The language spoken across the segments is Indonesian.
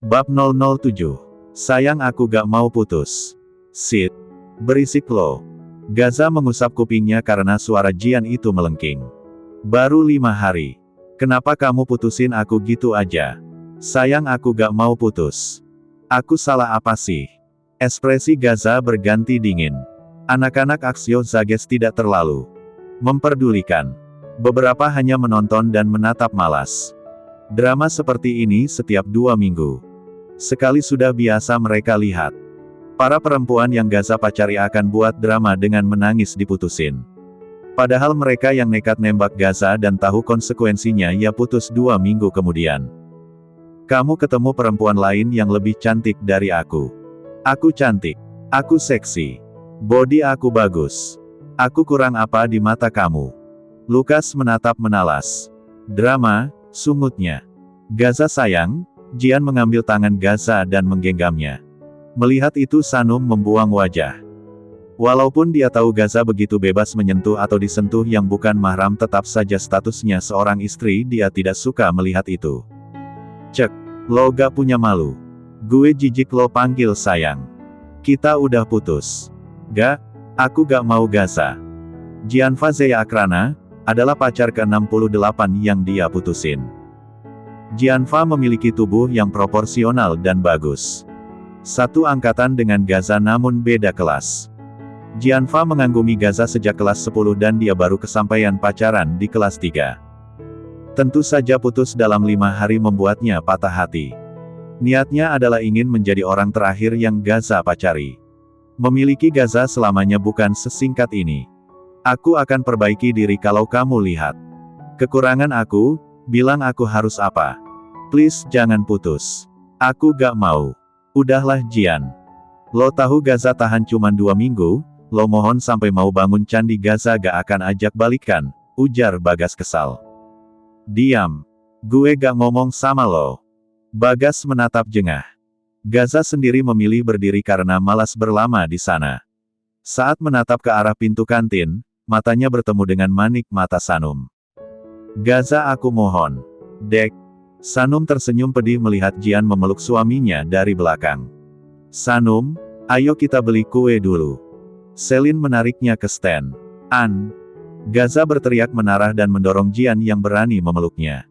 Bab 007. Sayang aku gak mau putus. Sid. Berisik lo. Gaza mengusap kupingnya karena suara Jian itu melengking. Baru 5 hari. Kenapa kamu putusin aku gitu aja? Sayang aku gak mau putus. Aku salah apa sih? Ekspresi Gaza berganti dingin. Anak-anak Aksio Zages tidak terlalu memperdulikan. Beberapa hanya menonton dan menatap malas. Drama seperti ini setiap 2 minggu. Sekali sudah biasa mereka lihat. Para perempuan yang Gaza pacari akan buat drama dengan menangis diputusin. Padahal mereka yang nekat nembak Gaza dan tahu konsekuensinya ya putus 2 minggu kemudian. Kamu ketemu perempuan lain yang lebih cantik dari aku. Aku cantik. Aku seksi. Bodi aku bagus. Aku kurang apa di mata kamu? Lukas menatap menalas. Drama, sungutnya. Gaza sayang, Jian mengambil tangan Gaza dan menggenggamnya. Melihat itu Sanum membuang wajah. Walaupun dia tahu Gaza begitu bebas menyentuh atau disentuh yang bukan mahram, tetap saja statusnya seorang istri, dia tidak suka melihat itu. Cek, lo gak punya malu. Gue jijik lo panggil sayang. Kita udah putus. Gak, aku gak mau Gaza. Jianfa Zeya Akrana adalah pacar ke-68 yang dia putusin. Jianfa memiliki tubuh yang proporsional dan bagus. Satu angkatan dengan Gaza namun beda kelas. Jianfa mengagumi Gaza sejak kelas 10 dan dia baru kesampaian pacaran di kelas 3. Tentu saja putus dalam 5 hari membuatnya patah hati. Niatnya adalah ingin menjadi orang terakhir yang Gaza pacari. Memiliki Gaza selamanya bukan sesingkat ini. Aku akan perbaiki diri kalau kamu lihat kekurangan aku, bilang aku harus apa. Please jangan putus. Aku gak mau. Udahlah Jian. Lo tahu Gaza tahan cuma 2 minggu, lo mohon sampai mau bangun candi Gaza gak akan ajak balikan, ujar Bagas kesal. Diam. Gue gak ngomong sama lo. Bagas menatap jengah. Gaza sendiri memilih berdiri karena malas berlama di sana. Saat menatap ke arah pintu kantin, matanya bertemu dengan manik mata Sanum. Gaza aku mohon. Dek. Sanum tersenyum pedih melihat Jian memeluk suaminya dari belakang. Sanum, ayo kita beli kue dulu. Selin menariknya ke stand. Gaza berteriak menarah dan mendorong Jian yang berani memeluknya.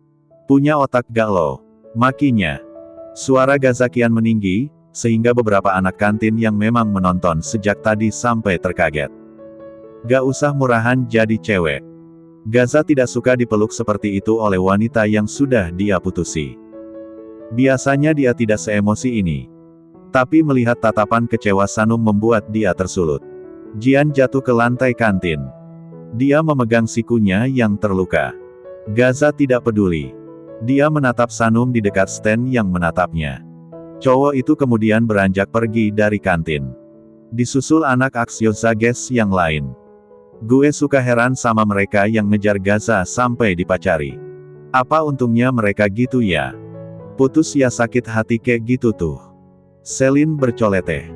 Punya otak gak lo? Makinya. Suara Gaza kian meninggi, sehingga beberapa anak kantin yang memang menonton sejak tadi sampai terkaget. Gak usah murahan jadi cewek. Gaza tidak suka dipeluk seperti itu oleh wanita yang sudah dia putusi. Biasanya dia tidak seemosi ini. Tapi melihat tatapan kecewa Sanum membuat dia tersulut. Jian jatuh ke lantai kantin. Dia memegang sikunya yang terluka. Gaza tidak peduli. Dia menatap Sanum di dekat stand yang menatapnya. Cowok itu kemudian beranjak pergi dari kantin. Disusul anak Aksio Zages yang lain. Gue suka heran sama mereka yang ngejar Gaza sampai dipacari. Apa untungnya mereka gitu ya? Putus ya sakit hati kayak gitu tuh. Selin bercoleteh.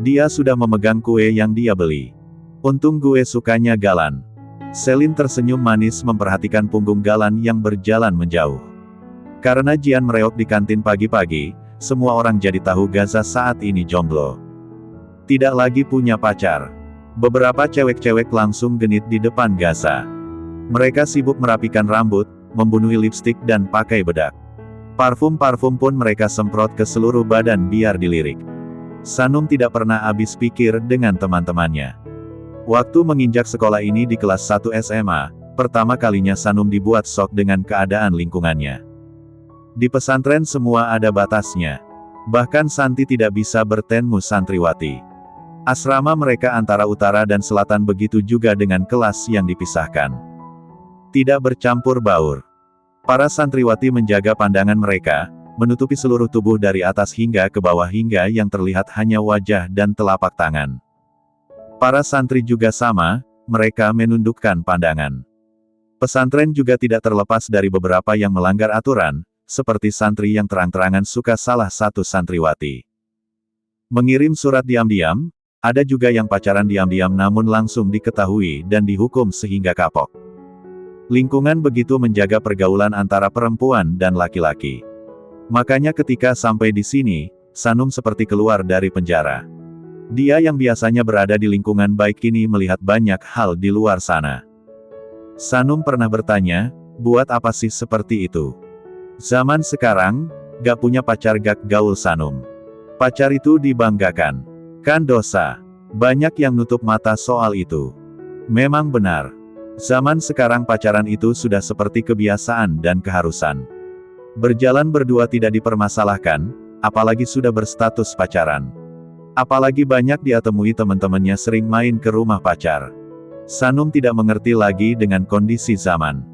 Dia sudah memegang kue yang dia beli. Untung gue sukanya Galan. Selin tersenyum manis memperhatikan punggung Galan yang berjalan menjauh. Karena Jian mereok di kantin pagi-pagi, semua orang jadi tahu Gaza saat ini jomblo. Tidak lagi punya pacar. Beberapa cewek-cewek langsung genit di depan Gaza. Mereka sibuk merapikan rambut, membunuhi lipstik dan pakai bedak. Parfum-parfum pun mereka semprot ke seluruh badan biar dilirik. Sanum tidak pernah habis pikir dengan teman-temannya. Waktu menginjak sekolah ini di kelas 1 SMA, pertama kalinya Sanum dibuat shock dengan keadaan lingkungannya. Di pesantren semua ada batasnya. Bahkan Santi tidak bisa bertemu santriwati. Asrama mereka antara utara dan selatan begitu juga dengan kelas yang dipisahkan. Tidak bercampur baur. Para santriwati menjaga pandangan mereka, menutupi seluruh tubuh dari atas hingga ke bawah hingga yang terlihat hanya wajah dan telapak tangan. Para santri juga sama, mereka menundukkan pandangan. Pesantren juga tidak terlepas dari beberapa yang melanggar aturan, seperti santri yang terang-terangan suka salah satu santriwati. Mengirim surat diam-diam, ada juga yang pacaran diam-diam namun langsung diketahui dan dihukum sehingga kapok. Lingkungan begitu menjaga pergaulan antara perempuan dan laki-laki. Makanya ketika sampai di sini, Sanum seperti keluar dari penjara. Dia yang biasanya berada di lingkungan baik kini melihat banyak hal di luar sana. Sanum pernah bertanya, buat apa sih seperti itu? Zaman sekarang, gak punya pacar gak gaul Sanum. Pacar itu dibanggakan. Kan dosa. Banyak yang nutup mata soal itu. Memang benar. Zaman sekarang pacaran itu sudah seperti kebiasaan dan keharusan. Berjalan berdua tidak dipermasalahkan, apalagi sudah berstatus pacaran. Apalagi banyak dia temui teman-temannya sering main ke rumah pacar. Sanum tidak mengerti lagi dengan kondisi zaman.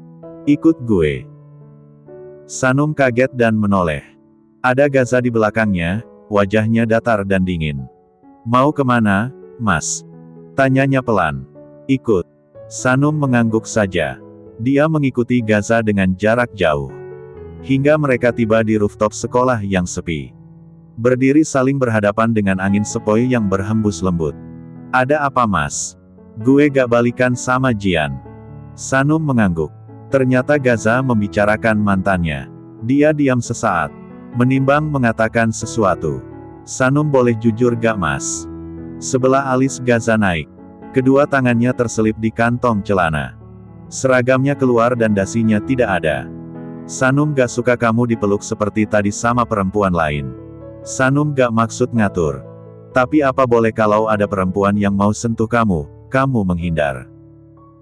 Ikut gue. Sanum kaget dan menoleh. Ada Gaza di belakangnya, wajahnya datar dan dingin. Mau kemana, Mas? Tanyanya pelan. Ikut. Sanum mengangguk saja. Dia mengikuti Gaza dengan jarak jauh. Hingga mereka tiba di rooftop sekolah yang sepi. Berdiri saling berhadapan dengan angin sepoi yang berhembus lembut. Ada apa Mas? Gue gak balikan sama Jian. Sanum mengangguk. Ternyata Gaza membicarakan mantannya. Dia diam sesaat. Menimbang mengatakan sesuatu. Sanum boleh jujur gak Mas? Sebelah alis Gaza naik. Kedua tangannya terselip di kantong celana. Seragamnya keluar dan dasinya tidak ada. Sanum gak suka kamu dipeluk seperti tadi sama perempuan lain. Sanum gak maksud ngatur. Tapi apa boleh kalau ada perempuan yang mau sentuh kamu, kamu menghindar.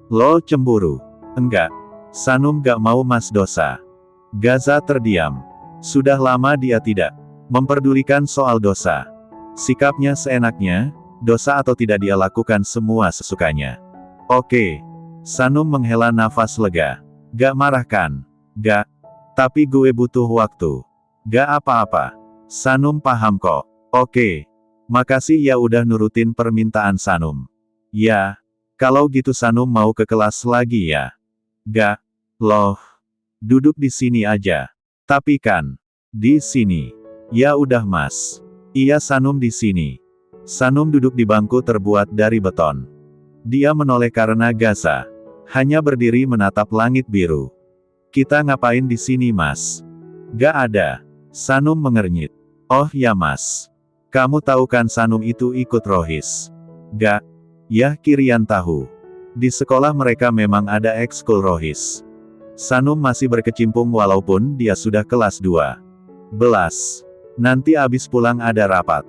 Lo cemburu? Enggak. Sanum gak mau Mas dosa. Gaza terdiam. Sudah lama dia tidak memperdulikan soal dosa. Sikapnya seenaknya, dosa atau tidak dia lakukan semua sesukanya. Oke. Sanum menghela nafas lega. Gak marah kan? Gak. Tapi gue butuh waktu. Gak apa-apa. Sanum paham kok. Oke. Makasih ya udah nurutin permintaan Sanum. Ya. Kalau gitu Sanum mau ke kelas lagi ya? Gak. Loh. Duduk di sini aja. Tapi kan. Di sini. Ya udah Mas. Iya Sanum di sini. Sanum duduk di bangku terbuat dari beton. Dia menoleh karena Gaza hanya berdiri menatap langit biru. Kita ngapain di sini Mas? Gak ada. Sanum mengernyit. Oh ya Mas. Kamu tahu kan Sanum itu ikut Rohis? Gak. Yah Kirian tahu. Di sekolah mereka memang ada ekskul Rohis. Sanum masih berkecimpung walaupun dia sudah kelas 2. Belas. Nanti abis pulang ada rapat.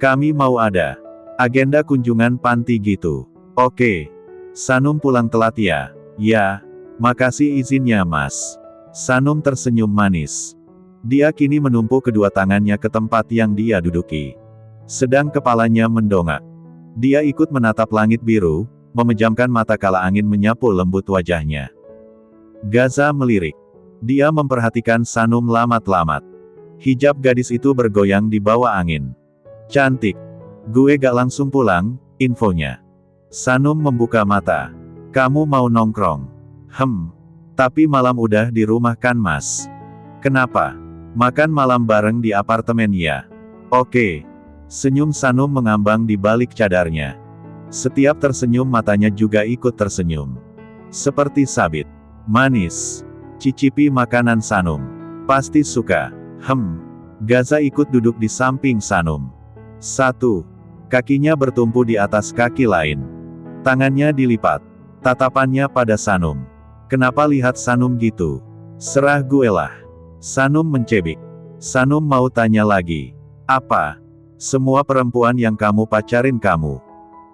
Kami mau ada agenda kunjungan panti gitu. Oke. Sanum pulang telat ya? Ya. Makasih izinnya Mas. Sanum tersenyum manis. Dia kini menumpuk kedua tangannya ke tempat yang dia duduki. Sedang kepalanya mendongak. Dia ikut menatap langit biru, memejamkan mata kala angin menyapu lembut wajahnya. Gaza melirik. Dia memperhatikan Sanum lamat-lamat. Hijab gadis itu bergoyang di bawah angin. Cantik. Gue gak langsung pulang, infonya. Sanum membuka mata. Kamu mau nongkrong? Tapi malam udah di rumah kan Mas? Kenapa? Makan malam bareng di apartemen ya? Oke. Senyum Sanum mengambang di balik cadarnya. Setiap tersenyum matanya juga ikut tersenyum. Seperti sabit. Manis. Cicipi makanan Sanum. Pasti suka. Gaza ikut duduk di samping Sanum. Satu. Kakinya bertumpu di atas kaki lain. Tangannya dilipat. Tatapannya pada Sanum. Kenapa lihat Sanum gitu? Serah gue lah. Sanum mencebik. Sanum mau tanya lagi. Apa? Semua perempuan yang kamu pacarin kamu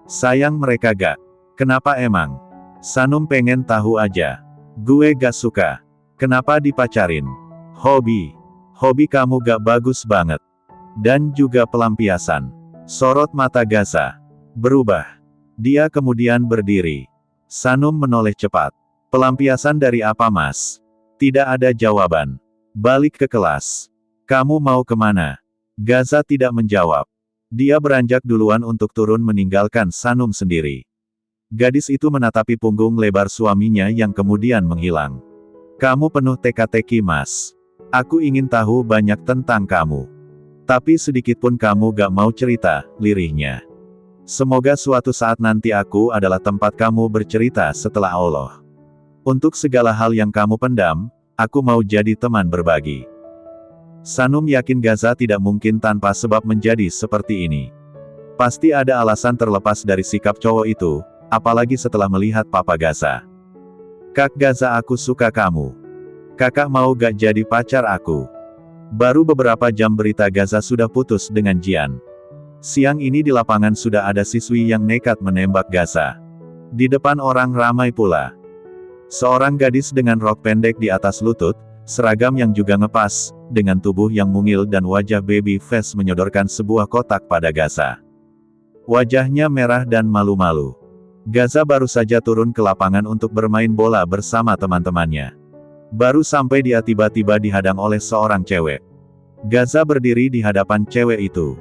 sayang mereka gak? Kenapa emang? Sanum pengen tahu aja. Gue gak suka. Kenapa dipacarin? Hobi. Hobi kamu gak bagus banget. Dan juga pelampiasan. Sorot mata Gaza berubah. Dia kemudian berdiri. Sanum menoleh cepat. Pelampiasan dari apa Mas? Tidak ada jawaban. Balik ke kelas. Kamu mau kemana? Gaza tidak menjawab. Dia beranjak duluan untuk turun meninggalkan Sanum sendiri. Gadis itu menatapi punggung lebar suaminya yang kemudian menghilang. Kamu penuh teka-teki Mas. Aku ingin tahu banyak tentang kamu. Tapi sedikitpun kamu gak mau cerita, lirihnya. Semoga suatu saat nanti aku adalah tempat kamu bercerita setelah Allah. Untuk segala hal yang kamu pendam, aku mau jadi teman berbagi. Sanum yakin Gaza tidak mungkin tanpa sebab menjadi seperti ini. Pasti ada alasan terlepas dari sikap cowok itu, apalagi setelah melihat Papa Gaza. Kak Gaza, aku suka kamu. Kakak mau gak jadi pacar aku? Baru beberapa jam berita Gaza sudah putus dengan Jian. Siang ini di lapangan sudah ada siswi yang nekat menembak Gaza. Di depan orang ramai pula. Seorang gadis dengan rok pendek di atas lutut, seragam yang juga ngepas, dengan tubuh yang mungil dan wajah baby face menyodorkan sebuah kotak pada Gaza. Wajahnya merah dan malu-malu. Gaza baru saja turun ke lapangan untuk bermain bola bersama teman-temannya. Baru sampai dia tiba-tiba dihadang oleh seorang cewek. Gaza berdiri di hadapan cewek itu.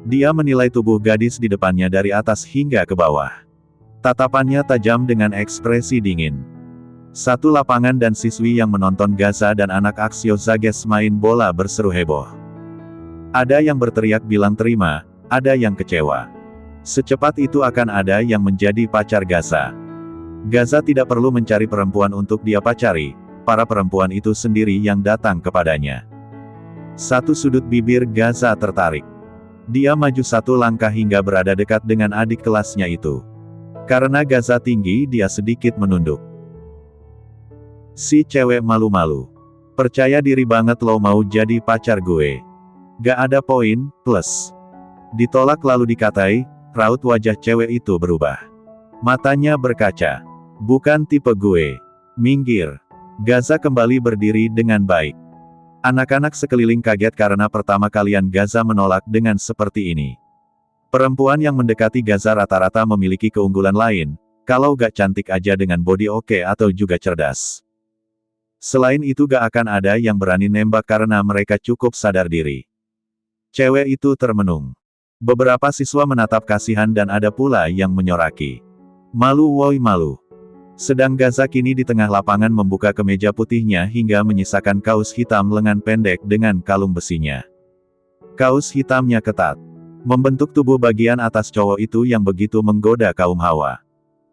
Dia menilai tubuh gadis di depannya dari atas hingga ke bawah. Tatapannya tajam dengan ekspresi dingin. Satu lapangan dan siswi yang menonton Gaza dan anak Aksio Zages main bola berseru heboh. Ada yang berteriak bilang terima, ada yang kecewa. Secepat itu akan ada yang menjadi pacar Gaza. Gaza tidak perlu mencari perempuan untuk dia pacari, para perempuan itu sendiri yang datang kepadanya. Satu sudut bibir Gaza tertarik. Dia maju satu langkah hingga berada dekat dengan adik kelasnya itu. Karena Gaza tinggi, dia sedikit menunduk. Si cewek malu-malu. Percaya diri banget lo mau jadi pacar gue. Gak ada poin, plus. Ditolak lalu dikatai, raut wajah cewek itu berubah. Matanya berkaca. Bukan tipe gue. Minggir. Gaza kembali berdiri dengan baik. Anak-anak sekeliling kaget karena pertama kalian Gaza menolak dengan seperti ini. Perempuan yang mendekati Gaza rata-rata memiliki keunggulan lain, kalau gak cantik aja dengan body oke atau juga cerdas. Selain itu gak akan ada yang berani nembak karena mereka cukup sadar diri. Cewek itu termenung. Beberapa siswa menatap kasihan dan ada pula yang menyoraki. Malu woi malu. Sedang Gaza kini di tengah lapangan membuka kemeja putihnya hingga menyisakan kaos hitam lengan pendek dengan kalung besinya. Kaos hitamnya ketat. Membentuk tubuh bagian atas cowok itu yang begitu menggoda kaum Hawa.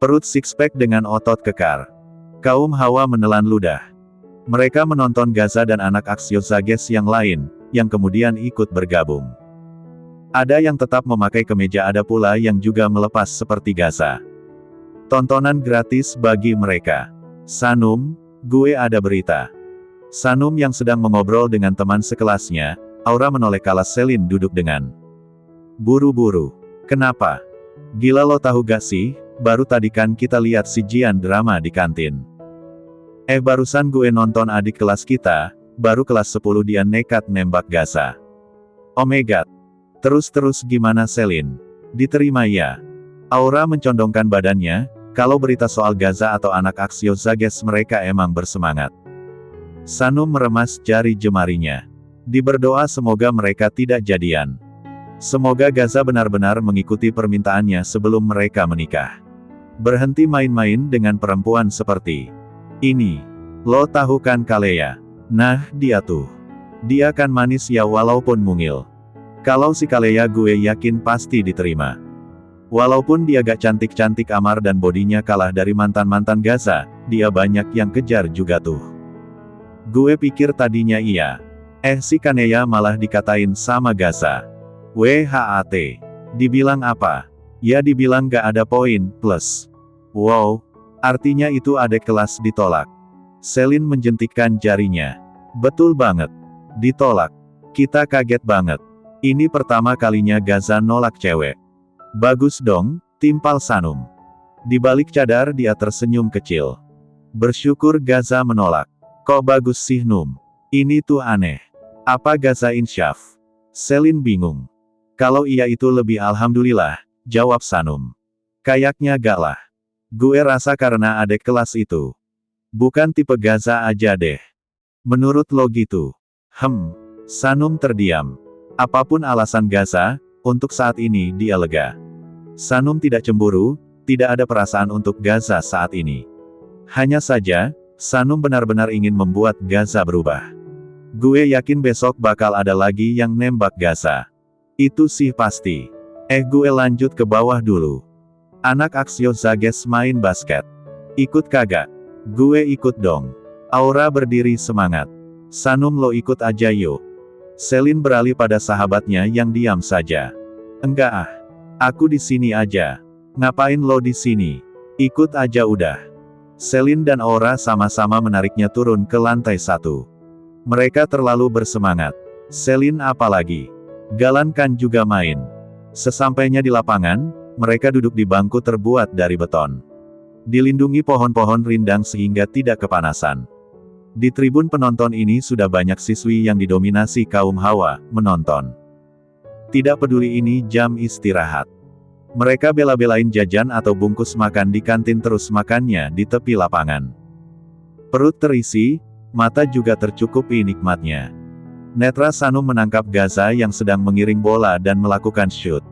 Perut six-pack dengan otot kekar. Kaum Hawa menelan ludah. Mereka menonton Gaza dan anak Aksio Zages yang lain, yang kemudian ikut bergabung. Ada yang tetap memakai kemeja, ada pula yang juga melepas seperti Gaza. Tontonan gratis bagi mereka. Sanum, gue ada berita. Sanum yang sedang mengobrol dengan teman sekelasnya, Aura menoleh kala Selin duduk dengan buru-buru. Kenapa? Gila lo tahu gak sih, baru tadi kan kita lihat si Jian drama di kantin. Barusan gue nonton adik kelas kita, baru kelas 10 dia nekat nembak Gaza. Oh my god. Terus gimana Selin? Diterima ya? Aura mencondongkan badannya, kalau berita soal Gaza atau anak Aksio Zages mereka emang bersemangat. Sanum meremas jari jemarinya. Diberdoa semoga mereka tidak jadian. Semoga Gaza benar-benar mengikuti permintaannya sebelum mereka menikah. Berhenti main-main dengan perempuan seperti ini. Lo tahu kan Kalea? Nah, dia tuh. Dia kan manis ya walaupun mungil. Kalau si Kalea gue yakin pasti diterima. Walaupun dia gak cantik-cantik amar dan bodinya kalah dari mantan-mantan Gaza, dia banyak yang kejar juga tuh. Gue pikir tadinya iya. Si Kanea malah dikatain sama Gaza. WHAT. Dibilang apa? Ya dibilang gak ada poin, plus. Wow. Artinya itu adek kelas ditolak. Selin menjentikkan jarinya. Betul banget. Ditolak. Kita kaget banget. Ini pertama kalinya Gaza nolak cewek. Bagus dong, timpal Sanum. Di balik cadar dia tersenyum kecil. Bersyukur Gaza menolak. Kok bagus sih Num? Ini tuh aneh. Apa Gaza insyaf? Selin bingung. Kalau iya itu lebih alhamdulillah, jawab Sanum. Kayaknya gak lah. Gue rasa karena adek kelas itu. Bukan tipe Gaza aja deh. Menurut lo gitu. Sanum terdiam. Apapun alasan Gaza, untuk saat ini dia lega. Sanum tidak cemburu, tidak ada perasaan untuk Gaza saat ini. Hanya saja, Sanum benar-benar ingin membuat Gaza berubah. Gue yakin besok bakal ada lagi yang nembak Gaza. Itu sih pasti. Gue lanjut ke bawah dulu. Anak Aksio Zages main basket. Ikut kagak? Gue ikut dong. Aura berdiri semangat. Sanum lo ikut aja yuk. Selin beralih pada sahabatnya yang diam saja. Enggak ah. Aku di sini aja. Ngapain lo di sini? Ikut aja udah. Selin dan Aura sama-sama menariknya turun ke lantai 1. Mereka terlalu bersemangat. Selin apalagi. Galan kan juga main. Sesampainya di lapangan, mereka duduk di bangku terbuat dari beton. Dilindungi pohon-pohon rindang sehingga tidak kepanasan. Di tribun penonton ini sudah banyak siswi yang didominasi kaum hawa, menonton. Tidak peduli ini jam istirahat. Mereka bela-belain jajan atau bungkus makan di kantin terus makannya di tepi lapangan. Perut terisi, mata juga tercukupi nikmatnya. Netra Sanum menangkap Gaza yang sedang mengiring bola dan melakukan shoot.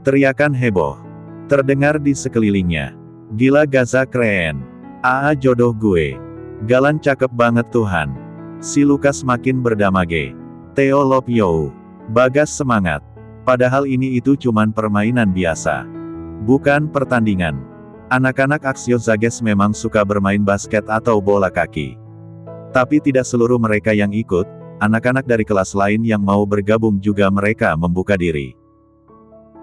Teriakan heboh terdengar di sekelilingnya. Gila Gaza keren. Aa jodoh gue. Galan cakep banget Tuhan. Si Lukas makin berdamage. Theo love you. Bagas semangat. Padahal ini itu cuman permainan biasa. Bukan pertandingan. Anak-anak Aksio Zages memang suka bermain basket atau bola kaki. Tapi tidak seluruh mereka yang ikut, anak-anak dari kelas lain yang mau bergabung juga mereka membuka diri.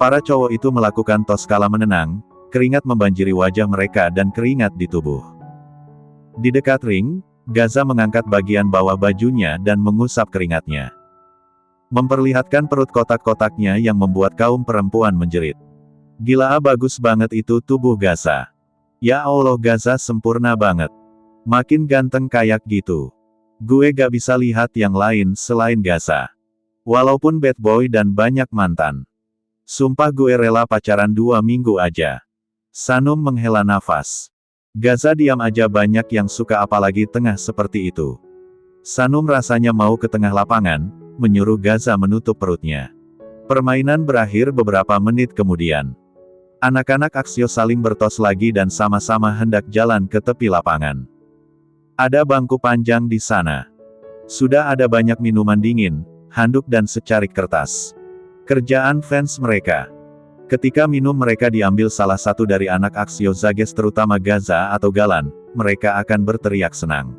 Para cowok itu melakukan tos kala menenang, keringat membanjiri wajah mereka dan keringat di tubuh. Di dekat ring, Gaza mengangkat bagian bawah bajunya dan mengusap keringatnya. Memperlihatkan perut kotak-kotaknya yang membuat kaum perempuan menjerit. Gila bagus banget itu tubuh Gaza. Ya Allah Gaza sempurna banget. Makin ganteng kayak gitu. Gue gak bisa lihat yang lain selain Gaza. Walaupun bad boy dan banyak mantan. Sumpah gue rela pacaran 2 minggu aja. Sanum menghela nafas. Gaza diam aja banyak yang suka apalagi tengah seperti itu. Sanum rasanya mau ke tengah lapangan, menyuruh Gaza menutup perutnya. Permainan berakhir beberapa menit kemudian. Anak-anak Aksio saling bertos lagi dan sama-sama hendak jalan ke tepi lapangan. Ada bangku panjang di sana. Sudah ada banyak minuman dingin, handuk dan secarik kertas. Kerjaan fans mereka. Ketika minum mereka diambil salah satu dari anak Aksio Zages terutama Gaza atau Galan, mereka akan berteriak senang.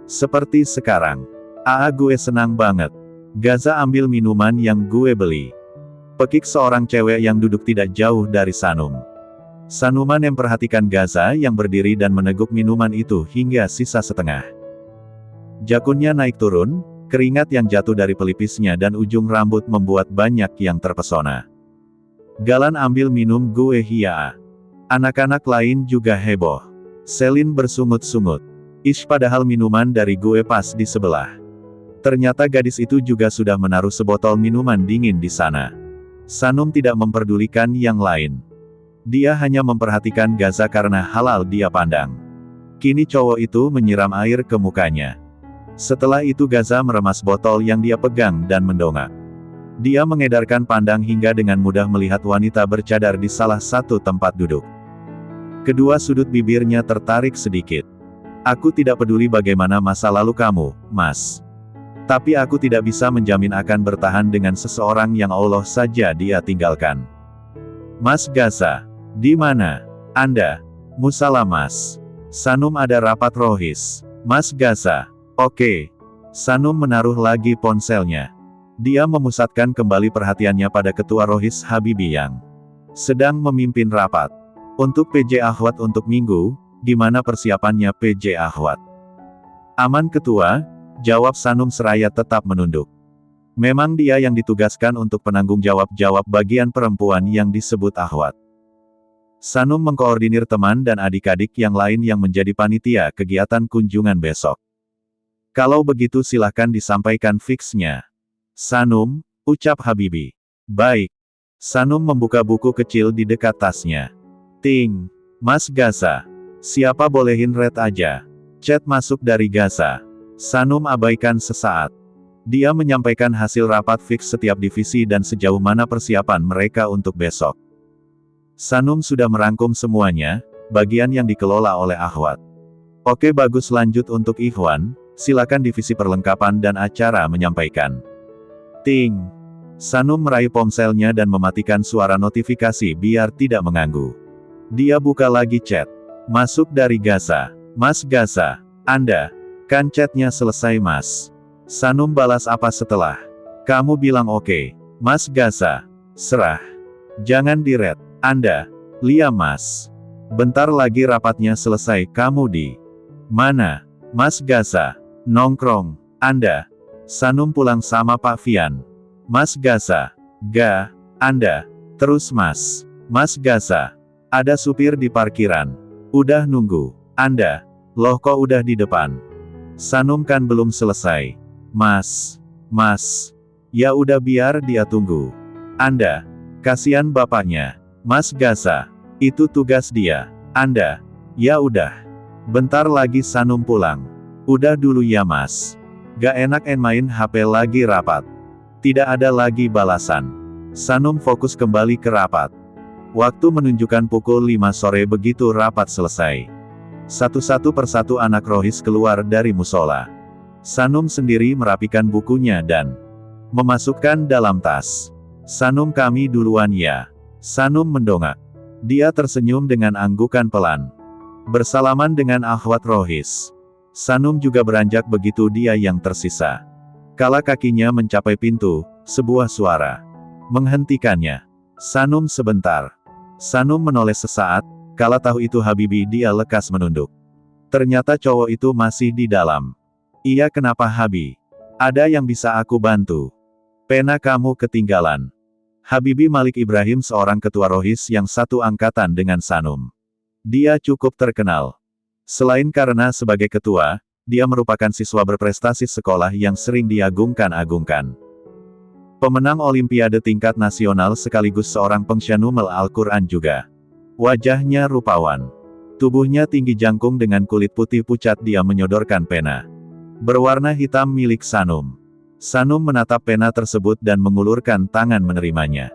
Seperti sekarang. Aa gue senang banget. Gaza ambil minuman yang gue beli. Pekik seorang cewek yang duduk tidak jauh dari Sanum. Sanuman yang perhatikan Gaza yang berdiri dan meneguk minuman itu hingga sisa setengah. Jakunnya naik turun, keringat yang jatuh dari pelipisnya dan ujung rambut membuat banyak yang terpesona. Galan ambil minum gue hiya. Anak-anak lain juga heboh. Selin bersungut-sungut. Ish padahal minuman dari gue pas di sebelah. Ternyata gadis itu juga sudah menaruh sebotol minuman dingin di sana. Sanum tidak memperdulikan yang lain. Dia hanya memperhatikan Gaza karena halal dia pandang. Kini cowok itu menyiram air ke mukanya. Setelah itu Gaza meremas botol yang dia pegang dan mendongak. Dia mengedarkan pandang hingga dengan mudah melihat wanita bercadar di salah satu tempat duduk. Kedua sudut bibirnya tertarik sedikit. Aku tidak peduli bagaimana masa lalu kamu, Mas. Tapi aku tidak bisa menjamin akan bertahan dengan seseorang yang Allah saja dia tinggalkan. Mas Gaza. Di mana? Anda? Musalah Mas. Sanum ada rapat rohis. Mas Gaza. Oke. Sanum menaruh lagi ponselnya. Dia memusatkan kembali perhatiannya pada ketua rohis Habibi yang sedang memimpin rapat. Untuk PJ Ahwat untuk minggu, gimana persiapannya PJ Ahwat? Aman ketua. Jawab Sanum seraya tetap menunduk. Memang dia yang ditugaskan untuk penanggung jawab bagian perempuan yang disebut Ahwat. Sanum mengkoordinir teman dan adik-adik yang lain yang menjadi panitia kegiatan kunjungan besok. Kalau begitu silahkan disampaikan fiksnya. Sanum, ucap Habibi. Baik. Sanum membuka buku kecil di dekat tasnya. Ting. Mas Gaza. Siapa bolehin red aja. Chat masuk dari Gaza. Sanum abaikan sesaat. Dia menyampaikan hasil rapat fix setiap divisi dan sejauh mana persiapan mereka untuk besok. Sanum sudah merangkum semuanya, bagian yang dikelola oleh Ahwat. Oke bagus lanjut untuk Ikhwan, silakan divisi perlengkapan dan acara menyampaikan. Ting. Sanum meraih ponselnya dan mematikan suara notifikasi biar tidak mengganggu. Dia buka lagi chat. Masuk dari Gaza. Mas Gaza. Anda. Kan chatnya selesai Mas. Sanum balas apa setelah. Kamu bilang oke, Mas Gaza. Serah. Jangan diret. Anda. Liam Mas. Bentar lagi rapatnya selesai, kamu di mana? Mas Gaza. Nongkrong. Anda. Sanum pulang sama Pak Fian. Mas Gaza. Anda. Terus Mas. Mas Gaza. Ada supir di parkiran. Udah nunggu. Anda. Loh kok udah di depan? Sanum kan belum selesai. Mas. Ya udah biar dia tunggu. Anda. Kasihan bapaknya. Mas Gaza. Itu tugas dia. Anda. Ya udah. Bentar lagi Sanum pulang. Udah dulu ya Mas. Gak enak main HP lagi rapat. Tidak ada lagi balasan. Sanum fokus kembali ke rapat. Waktu menunjukkan pukul 5 sore begitu rapat selesai. Satu persatu anak Rohis keluar dari musola. Sanum sendiri merapikan bukunya dan memasukkan dalam tas. Sanum kami duluan ya. Sanum mendongak. Dia tersenyum dengan anggukan pelan. Bersalaman dengan akhwat Rohis. Sanum juga beranjak begitu dia yang tersisa. Kala kakinya mencapai pintu, sebuah suara menghentikannya. Sanum sebentar. Sanum menoleh sesaat, kala tahu itu Habibi dia lekas menunduk. Ternyata cowok itu masih di dalam. Iya kenapa Habi? Ada yang bisa aku bantu? Pena kamu ketinggalan. Habibi Malik Ibrahim seorang ketua Rohis yang satu angkatan dengan Sanum. Dia cukup terkenal. Selain karena sebagai ketua, dia merupakan siswa berprestasi sekolah yang sering diagung-agungkan. Pemenang Olimpiade tingkat nasional sekaligus seorang pengsyanumel Al-Quran juga. Wajahnya rupawan. Tubuhnya tinggi jangkung dengan kulit putih pucat dia menyodorkan pena berwarna hitam milik Sanum. Sanum menatap pena tersebut dan mengulurkan tangan menerimanya.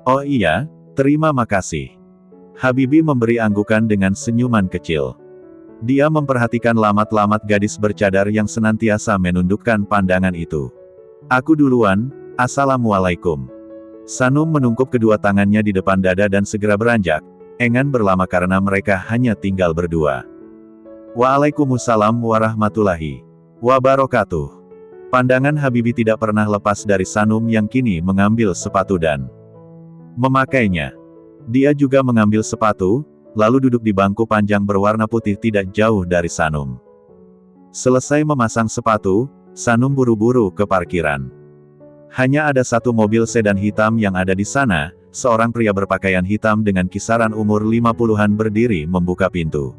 Oh iya, terima makasih. Habibi memberi anggukan dengan senyuman kecil. Dia memperhatikan lamat-lamat gadis bercadar yang senantiasa menundukkan pandangan itu. Aku duluan, Assalamualaikum. Sanum menungkup kedua tangannya di depan dada dan segera beranjak. Engan berlama karena mereka hanya tinggal berdua. Waalaikumsalam warahmatullahi wabarakatuh. Pandangan Habibi tidak pernah lepas dari Sanum yang kini mengambil sepatu dan memakainya. Dia juga mengambil sepatu, lalu duduk di bangku panjang berwarna putih tidak jauh dari Sanum. Selesai memasang sepatu, Sanum buru-buru ke parkiran. Hanya ada satu mobil sedan hitam yang ada di sana, seorang pria berpakaian hitam dengan kisaran umur 50-an berdiri membuka pintu.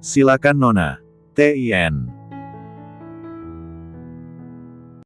Silakan Nona. TIN.